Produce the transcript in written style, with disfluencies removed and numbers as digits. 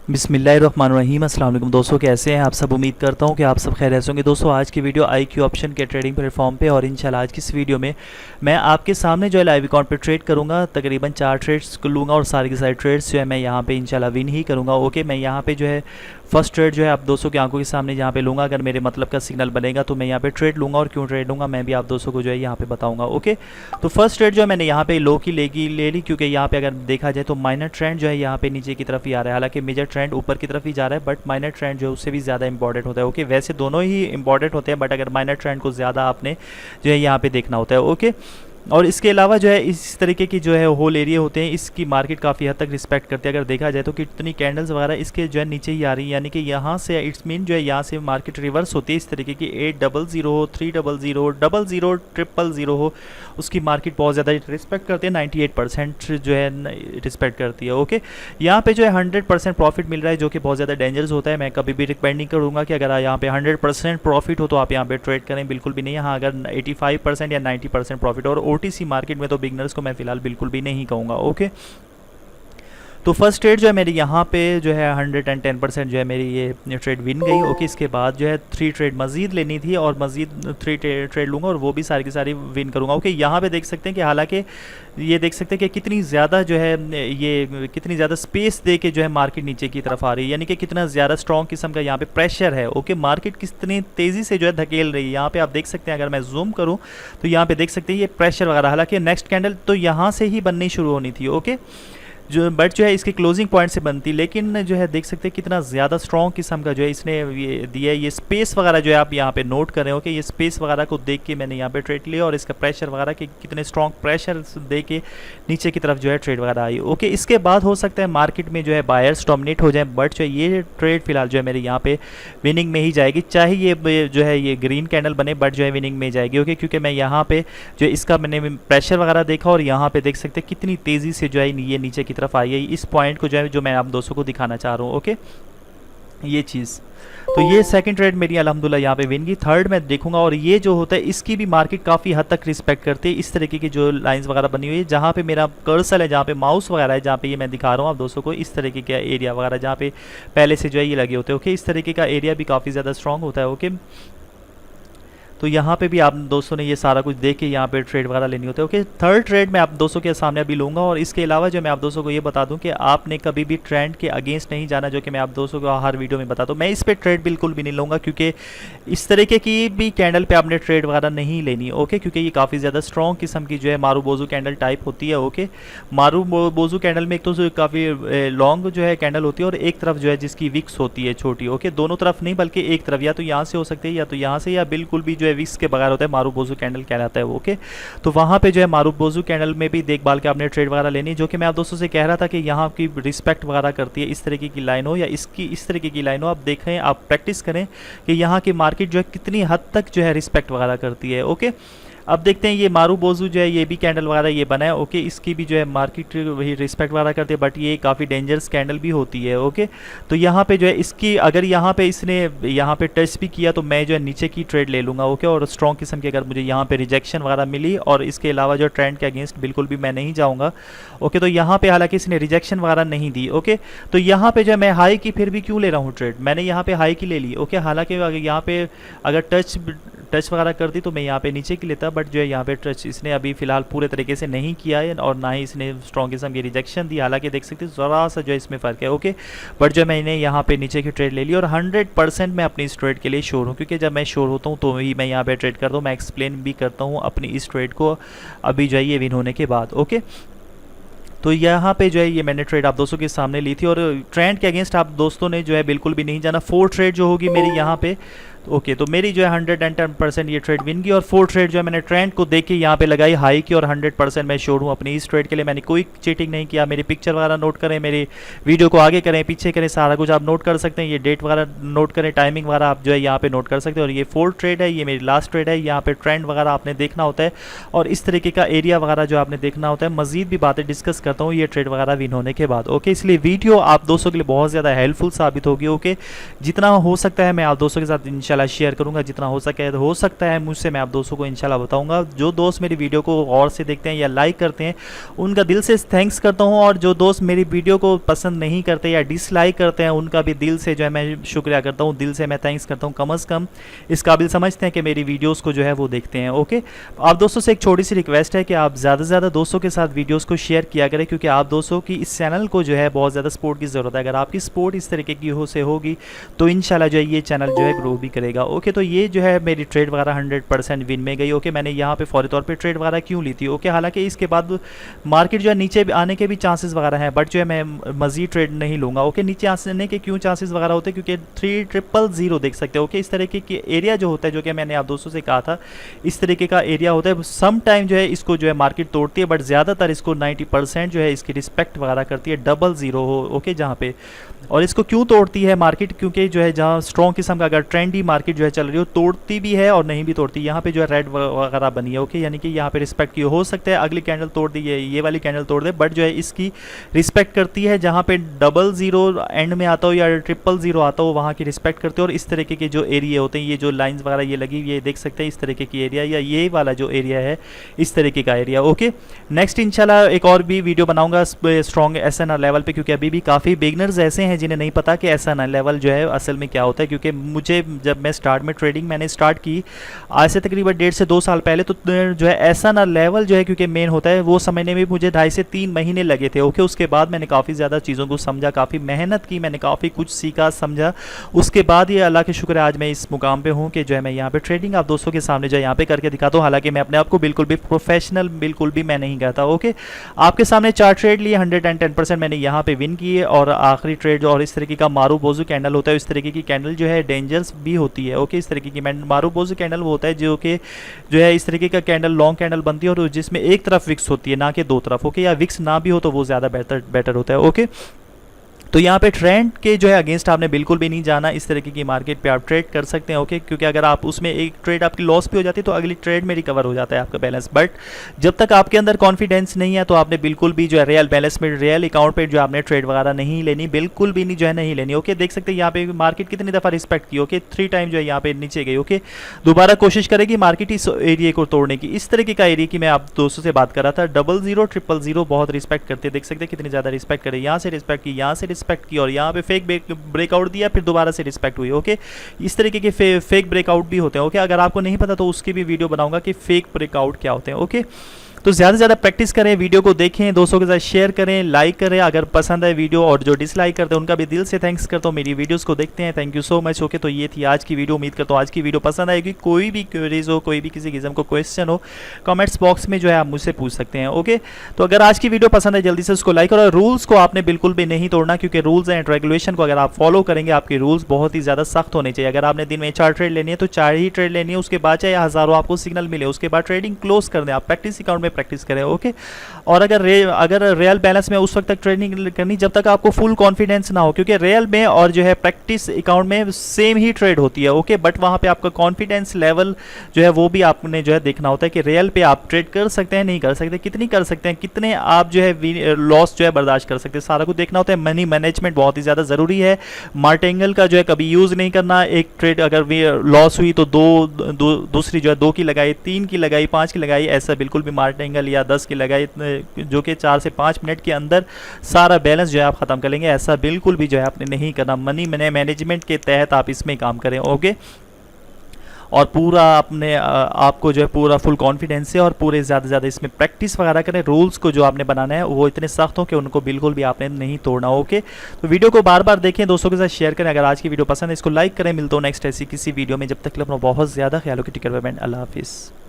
बिस्मिल्लाहिर्रहमानिर्रहीम। अस्सलाम वालेकुम दोस्तों, कैसे हैं आप सब। उम्मीद करता हूं कि आप सब खैरियत से होंगे। दोस्तों आज की वीडियो IQ ऑप्शन के ट्रेडिंग प्लेटफॉर्म पे, और इंशाल्लाह आज की इस वीडियो में मैं आपके सामने जो है लाइव अकाउंट पे ट्रेड करूंगा। तकरीबन 4 ट्रेड्स को लूँगा और सारे के सारे ट्रेड्स जो है मैं यहाँ पे इंशाल्लाह विन ही करूँगा। ओके, मैं यहाँ पे जो है फर्स्ट ट्रेड जो है आप दोस्तों की आंखों के सामने यहाँ पे लूँगा। अगर मेरे मतलब का सिग्नल बनेगा तो मैं यहाँ पे ट्रेड लूँगा, और क्यों ट्रेड लूँगा मैं भी आप दोस्तों को जो है यहाँ पे बताऊँगा। ओके, तो फर्स्ट ट्रेड जो है मैंने यहाँ पे लो की ले ली, क्योंकि यहाँ पे अगर देखा जाए तो माइनर ट्रेंड जो है यहाँ पे नीचे की तरफ ही आ रहा है। हालांकि मेजर ट्रेंड ऊपर की तरफ ही जा रहा है, बट माइनर ट्रेंड जो है उससे भी ज़्यादा इंपॉर्टेंट होता है। ओके, वैसे दोनों ही इंपॉर्टेंट होते हैं, बट अगर माइनर ट्रेंड को ज़्यादा आपने जो है यहाँ पे देखना होता है। ओके, और इसके अलावा जो है इस तरीके की जो है होल एरिया होते हैं, इसकी मार्केट काफ़ी हद तक रिस्पेक्ट करती है। अगर देखा जाए तो कितनी कैंडल्स वगैरह इसके जो है नीचे ही आ रही है, यानी कि यहाँ से इट्स मीन जो है यहाँ से मार्केट रिवर्स होती है। इस तरीके की 800 हो, 300, 00, 000 हो, उसकी मार्केट बहुत ज़्यादा रिस्पेक्ट करती है। 98% जो है रिस्पेक्ट करती है। ओके, यहाँ पे जो है 100% प्रॉफिट मिल रहा है, जो कि बहुत ज़्यादा डेंजरस होता है। मैं कभी भी रिकमेंड नहीं करूँगा कि अगर यहाँ पे 100% प्रॉफिट हो तो आप यहाँ पे ट्रेड करें, बिल्कुल भी नहीं। यहाँ अगर 85% या 90% प्रॉफिट, और OTC मार्केट में तो बिगनर्स को मैं फिलहाल बिल्कुल भी नहीं कहूँगा। ओके, तो फर्स्ट ट्रेड जो है मेरी यहाँ पे जो है 110% जो है मेरी ये ट्रेड विन गई। ओके, इसके बाद जो है 3 ट्रेड मज़ीद लेनी थी, और मज़ीद 3 ट्रेड लूँगा, और वो भी सारी की सारी विन करूँगा। ओके, यहाँ पे देख सकते हैं कि हालांकि ये देख सकते हैं कि कितनी ज़्यादा जो है ये कितनी ज़्यादा स्पेस दे के जो है मार्केट नीचे की तरफ आ रही है, यानी कि कितना ज़्यादा स्ट्रॉन्ग किस्म का यहाँ पे प्रेशर है। ओके, मार्केट कितनी तेज़ी से जो है धकेल रही है। यहाँ पे आप देख सकते हैं, अगर मैं जूम करूँ तो यहाँ पे देख सकते हैं ये प्रेशर वगैरह। हालांकि नेक्स्ट कैंडल तो यहाँ से ही बननी शुरू होनी थी। ओके, बट जो है इसके क्लोजिंग पॉइंट से बनती, लेकिन जो है देख सकते हैं कितना ज़्यादा स्ट्रॉन्ग किस्म का जो है इसने ये दिया है। ये स्पेस वगैरह जो है आप यहाँ पे नोट करें। ओके, ये स्पेस वगैरह को देख के मैंने यहाँ पे ट्रेड लिया, और इसका प्रेशर वगैरह के कितने स्ट्रॉन्ग प्रेशर दे के नीचे की तरफ जो है ट्रेड वगैरह आई। ओके, इसके बाद हो सकता है मार्केट में जो है बायर्स डोमिनेट हो जाए, बट जो है ये ट्रेड फिलहाल जो है मेरी यहाँ पे विनिंग में ही जाएगी। चाहे ये जो है ये ग्रीन कैंडल बने, बट जो है विनिंग में जाएगी। ओके, क्योंकि मैं यहाँ पे जो इसका मैंने प्रेशर वगैरह देखा, और यहाँ पे देख सकते हैं कितनी तेज़ी से जो है ये नीचे की तरफ आई है। इस पॉइंट को जो है जो मैं आप दोस्तों को दिखाना चाह रहा हूँ। ओके, ये चीज़, तो ये सेकंड ट्रेड मेरी अल्हम्दुलिल्लाह यहाँ पे विन की। थर्ड मैं देखूंगा, और ये जो होता है इसकी भी मार्केट काफ़ी हद तक रिस्पेक्ट करती है। इस तरीके की जो लाइंस वगैरह बनी हुई है, जहाँ पे मेरा कर्सर है, जहाँ पे माउस वगैरह है, जहाँ पे ये मैं दिखा रहा हूँ आप दोस्तों को, इस तरीके का एरिया वगैरह जहाँ पे पहले से जो है ये लगे होते हैं। ओके, इस तरीके का एरिया भी काफ़ी ज़्यादा स्ट्रॉन्ग होता है। ओके, तो यहाँ पे भी आप दोस्तों ने ये सारा कुछ देख के यहाँ पे ट्रेड वगैरह लेनी होती है। ओके, थर्ड ट्रेड मैं आप दोस्तों के सामने अभी लूँगा, और इसके अलावा जो मैं आप दोस्तों को ये बता दूँ कि आपने कभी भी ट्रेंड के अगेंस्ट नहीं जाना, जो कि मैं आप दोस्तों को हर वीडियो में बताता हूँ। मैं इस पर ट्रेड बिल्कुल भी नहीं लूँगा, क्योंकि इस तरीके की भी कैंडल पर आपने ट्रेड वगैरह नहीं लेनी। ओके, क्योंकि ये काफ़ी ज़्यादा स्ट्रॉन्ग किस्म की जो है मारू बोजू कैंडल टाइप होती है। ओके, मारू बोजू कैंडल में एक तो काफ़ी लॉन्ग जो है कैंडल होती है, और एक तरफ जो है जिसकी विक्स होती है छोटी। ओके, दोनों तरफ नहीं, बल्कि एक तरफ, या तो यहाँ से हो सकती है या तो यहाँ से, या बिल्कुल भी जो है विक्स के बगैर होता है, मारू बोजू कैंडल कहलाता है वो। ओके, तो वहाँ पे जो है मारू बोजू कैंडल में भी देखभाल के आपने ट्रेड वगैरह लेनी, जो कि मैं आप दोस्तों से कह रहा था कि यहाँ की रिस्पेक्ट वगैरह करती है। इस तरीके की लाइन हो या इसकी इस तरीके की लाइन हो, आप देखें, आप प्रैक्टिस करें कि यहाँ की मार्केट जो है कितनी हद तक जो है रिस्पेक्ट वगैरह करती है। ओके, अब देखते हैं ये मारू बोजू जो है ये भी कैंडल वगैरह ये बना है। ओके, इसकी भी जो है मार्केट वही रिस्पेक्ट वगैरह करती है, बट ये काफ़ी डेंजरस कैंडल भी होती है। ओके, तो यहाँ पे जो है इसकी अगर यहाँ पे इसने यहाँ पे टच भी किया तो मैं जो है नीचे की ट्रेड ले लूँगा। ओके, और स्ट्रॉन्ग किस्म की अगर मुझे यहाँ पे रिजेक्शन वगैरह मिली, और इसके अलावा जो ट्रेंड के अगेंस्ट बिल्कुल भी मैं नहीं जाऊँगा। ओके, तो यहाँ पे हालांकि इसने रिजेक्शन वगैरह नहीं दी। ओके, तो यहाँ पे जो है मैं हाई की फिर भी क्यों ले रहा हूँ ट्रेड, मैंने यहाँ पे हाई की ले ली। ओके, हालांकि यहाँ पे अगर टच वगैरह कर दी तो मैं यहाँ पे नीचे की लेता, बट जो है यहाँ पे टच इसने अभी फिलहाल पूरे तरीके से नहीं किया है, और ना ही इसने स्ट्रॉन्ग किस्म की रिजेक्शन दी। हालांकि देख सकते हैं ज़रा सा जो है इसमें फ़र्क है। ओके, बट जो मैंने यहाँ पे नीचे की ट्रेड ले ली, और 100% मैं अपनी इस ट्रेड के लिए श्योर हूँ, क्योंकि जब मैं श्योर होता हूँ तो ही मैं यहाँ पे ट्रेड करता हूँ। मैं एक्सप्लेन भी करता हूँ अपनी इस ट्रेड को अभी जो है ये विन होने के बाद। ओके, तो यहाँ पे जो है ये मैंने ट्रेड आप दोस्तों के सामने ली थी, और ट्रेंड के अगेंस्ट आप दोस्तों ने जो है बिल्कुल भी नहीं जाना। 4 ट्रेड जो होगी मेरी यहाँ पे, ओके, तो मेरी जो है 110% ये ट्रेड विन की, और 4 ट्रेड जो है मैंने ट्रेंड को देख के यहाँ पे लगाई हाई की, और 100% मैं श्योर हूँ अपनी इस ट्रेड के लिए। मैंने कोई चीटिंग नहीं किया। मेरी पिक्चर वगैरह नोट करें, मेरी वीडियो को आगे करें पीछे करें, सारा कुछ आप नोट कर सकते हैं। ये डेट वगैरह नोट करें, टाइमिंग वगैरह आप जो है यहाँ पे नोट कर सकते हैं। और ये 4 ट्रेड है, ये मेरी लास्ट ट्रेड है। यहाँ पे ट्रेंड वगैरह आपने देखना होता है, और इस तरीके का एरिया वगैरह जो आपने देखना होता है। मजीद भी बातें डिस्कस करता हूँ ये ट्रेड वगैरह विन होने के बाद। ओके, इसलिए वीडियो आप दोस्तों के लिए बहुत ज़्यादा हेल्पफुल साबित होगी। ओके, जितना हो सकता है मैं आप दोस्तों के साथ इंशाल्लाह इंशाल्लाह शेयर करूँगा जितना हो सकता है मुझसे मैं आप दोस्तों को इंशाल्लाह बताऊँगा। जो दोस्त मेरी वीडियो को गौर से देखते हैं या लाइक करते हैं उनका दिल से थैंक्स करता हूँ, और जो दोस्त मेरी वीडियो को पसंद नहीं करते या डिसलाइक करते हैं उनका भी दिल से जो है मैं शुक्रिया करता हूँ, दिल से मैं थैंक्स करता हूँ। कम से कम इस काबिल समझते हैं कि मेरी वीडियोस को जो है वो देखते हैं। ओके, आप दोस्तों से एक छोटी सी रिक्वेस्ट है कि आप ज़्यादा से ज़्यादा दोस्तों के साथ वीडियोस को शेयर किया करें, क्योंकि आप दोस्तों की इस चैनल को जो है बहुत ज़्यादा सपोर्ट की ज़रूरत है। अगर आपकी सपोर्ट इस तरीके की से होगी तो इंशाल्लाह जो है ये चैनल जो है ग्रो भी करेगा। ओके, तो ये जो है मेरी ट्रेड वगैरह 100% विन में गई। ओके, मैंने यहाँ पे फौरी तौर पे ट्रेड वगैरह क्यों ली थी? ओके, हालांकि इसके बाद मार्केट जो है नीचे आने के भी चांसेस वगैरह हैं, बट जो है मैं मजीद ट्रेड नहीं लूँगा। ओके, नीचे आने के क्यों चांसेस वगैरह होते हैं? क्योंकि 3000 देख सकते हो। ओके, इस तरीके की एरिया जो होता है, जो कि मैंने आप दोस्तों से कहा था इस तरीके का एरिया होता है। सम टाइम जो है इसको जो है मार्केट तोड़ती है, बट ज़्यादातर इसको 90% जो है इसकी रिस्पेक्ट वगैरह करती है 00 हो। ओके, जहाँ पे और इसको क्यों तोड़ती है मार्केट? क्योंकि जो है जहाँ स्ट्रॉन्ग किस्म का अगर ट्रेंडी मार्केट जो है चल रही हो, तोड़ती भी है और नहीं भी तोड़ती। यहाँ पे जो है रेड वगैरह बनी है। ओके, यानी कि यहाँ पे रिस्पेक्ट की हो सकता है अगली कैंडल तोड़ दी है, ये वाली कैंडल तोड़ दे, बट जो है इसकी रिस्पेक्ट करती है। जहाँ पे 00 एंड में आता हो या 000 आता हो वहाँ की रिस्पेक्ट करते हो। और इस तरीके के जो एरिया होते हैं, ये जो लाइन्स वगैरह ये लगी ये देख सकते हैं इस तरीके की एरिया, या ये वाला जो एरिया है इस तरीके का एरिया। ओके, नेक्स्ट इंशाल्लाह एक और भी वीडियो बनाऊंगा स्ट्रॉन्ग SNR लेवल पे, क्योंकि अभी भी काफ़ी बिगनर्स ऐसे हैं जिन्हें नहीं पता कि SNR लेवल जो है असल में क्या होता है। क्योंकि मुझे जब मैं स्टार्ट में ट्रेडिंग मैंने स्टार्ट की आज से तकरीबन 1.5 से 2 साल पहले, तो जो है SNR लेवल जो है क्योंकि मेन होता है वो समझने में मुझे 2.5 से 3 महीने लगे थे। ओके, उसके बाद मैंने काफ़ी ज़्यादा चीज़ों को समझा, काफ़ी मेहनत की, मैंने काफ़ी कुछ सीखा समझा। उसके बाद ये अल्लाह के शुक्र है आज मैं इस मुकाम पे हूँ कि जो है मैं यहाँ पे ट्रेडिंग आप दोस्तों के सामने जो है यहाँ पे करके दिखाता हूँ। हालांकि मैं अपने आप को बिल्कुल भी प्रोफेशनल बिल्कुल भी मैं नहीं कहता। ओके, आपके सामने 4 ट्रेड लिए 110% मैंने यहाँ पे विन किए। और आखिरी ट्रेड जो और इस तरीके का मारू बोजू कैंडल होता है, इस तरीके की कैंडल जो है डेंजरस भी होती है। ओके, इस तरीके की मारू बोजू कैंडल वो होता है जो कि जो है इस तरीके का कैंडल लॉन्ग कैंडल बनती है और जिसमें एक तरफ विक्स होती है ना कि 2 तरफ। ओके, या विक्स ना भी हो तो वो ज़्यादा बेटर होता है। ओके, तो यहाँ पे ट्रेंड के जो है अगेंस्ट आपने बिल्कुल भी नहीं जाना। इस तरीके की मार्केट पे आप ट्रेड कर सकते हैं। ओके, क्योंकि अगर आप उसमें एक ट्रेड आपकी लॉस भी हो जाती है तो अगली ट्रेड में रिकवर हो जाता है आपका बैलेंस। बट जब तक आपके अंदर कॉन्फिडेंस नहीं है तो आपने बिल्कुल भी जो है रियल बैलेंस में रियल अकाउंट पे जो आपने ट्रेड वगैरह नहीं लेनी, बिल्कुल भी नहीं जो है नहीं लेनी। ओके, देख सकते हैं यहाँ पे मार्केट कितनी दफ़ा रिस्पेक्ट की। ओके, 3 टाइम जो है यहाँ पे नीचे गई। ओके, दोबारा कोशिश करेगी मार्केट इस एरिया को तोड़ने की। इस तरीके का एरिया की मैं आप दोस्तों से बात कर रहा था। 00 000 बहुत रिस्पेक्ट करते हैं, देख सकते हैं कितनी ज़्यादा रिस्पेक्ट करे। यहाँ से रिस्पेक्ट की, यहाँ से रिस्पेक्ट की और यहाँ फेक ब्रेकआउट दिया, फिर दोबारा से रिस्पेक्ट हुई। ओके, इस तरीके के फेक ब्रेकआउट भी होते हैं। ओके, अगर आपको नहीं पता तो उसकी भी वीडियो बनाऊंगा कि फेक ब्रेकआउट क्या होते हैं। ओके, तो ज़्यादा से ज़्यादा प्रैक्टिस करें, वीडियो को देखें, दोस्तों के साथ शेयर करें, लाइक करें अगर पसंद है वीडियो, और जो डिसलाइक करते हैं उनका भी दिल से थैंक्स करता हूँ मेरी वीडियोस को देखते हैं। Thank you so much. Okay, तो ये थी आज की वीडियो। उम्मीद करता हूँ आज की वीडियो पसंद आएगी। कोई भी क्वेरीज हो, कोई भी किसी किस्म को क्वेश्चन हो, कमेंट्स बॉक्स में जो है आप मुझसे पूछ सकते हैं। ओके, तो अगर आज की वीडियो पसंद है जल्दी से उसको लाइक करो। रूल्स को आपने बिल्कुल भी नहीं तोड़ना, क्योंकि रूल्स एंड रेगुलेशन को अगर आप फॉलो करेंगे आपके रूल्स बहुत ही ज़्यादा सख्त होने चाहिए। अगर आपने दिन में 4 ट्रेड लेनी है तो 4 ही ट्रेड लेनी है, उसके बाद चाहे हज़ारों आपको सिग्नल मिले उसके बाद ट्रेडिंग क्लोज कर दें। आप प्रैक्टिस अकाउंट में प्रैक्टिस करें। ओके, और अगर रियल बैलेंस में उस वक्त तक ट्रेडिंग करनी जब तक आपको फुल कॉन्फिडेंस ना हो, क्योंकि रियल में और जो है प्रैक्टिस अकाउंट में सेम ही ट्रेड होती है। ओके, बट वहाँ पे आपका कॉन्फिडेंस लेवल जो है वो भी आपने जो है देखना होता है कि रियल पे आप ट्रेड कर सकते हैं नहीं कर सकते, कितनी कर सकते हैं, कितने आप जो है लॉस जो है बर्दाश्त कर सकते हैं, सारा कुछ देखना होता है। मनी मैनेजमेंट बहुत ही ज़्यादा ज़रूरी है। मार्टिंगल का जो है कभी यूज़ नहीं करना। एक ट्रेड अगर लॉस हुई तो दूसरी जो है 2 की लगाई, 3 की लगाई, 5 की लगाई, ऐसा बिल्कुल भी मार्टिंगल या 10 की लगाई जो कि 4 से 5 मिनट के अंदर सारा बैलेंस जो है आप ख़त्म कर लेंगे, ऐसा बिल्कुल भी जो है आपने नहीं करना। मनी मैनेजमेंट के तहत आप इसमें काम करें। ओके, और पूरा अपने आपको जो है पूरा फुल कॉन्फिडेंस है और पूरे ज़्यादा से ज़्यादा इसमें प्रैक्टिस वगैरह करें। रूल्स को जो आपने बनाना है वो इतने सख्त हो कि उनको बिल्कुल भी आपने नहीं तोड़ना। ओके, तो वीडियो को बार बार देखें, दोस्तों के साथ शेयर करें। अगर आज की वीडियो पसंद है इसको लाइक करें। मिलता हूँ नेक्स्ट ऐसी किसी वीडियो में, जब तक अपना बहुत ज़्यादा ख्याल हो कि टिकर पेमेंट। अल्लाह हाफिज़।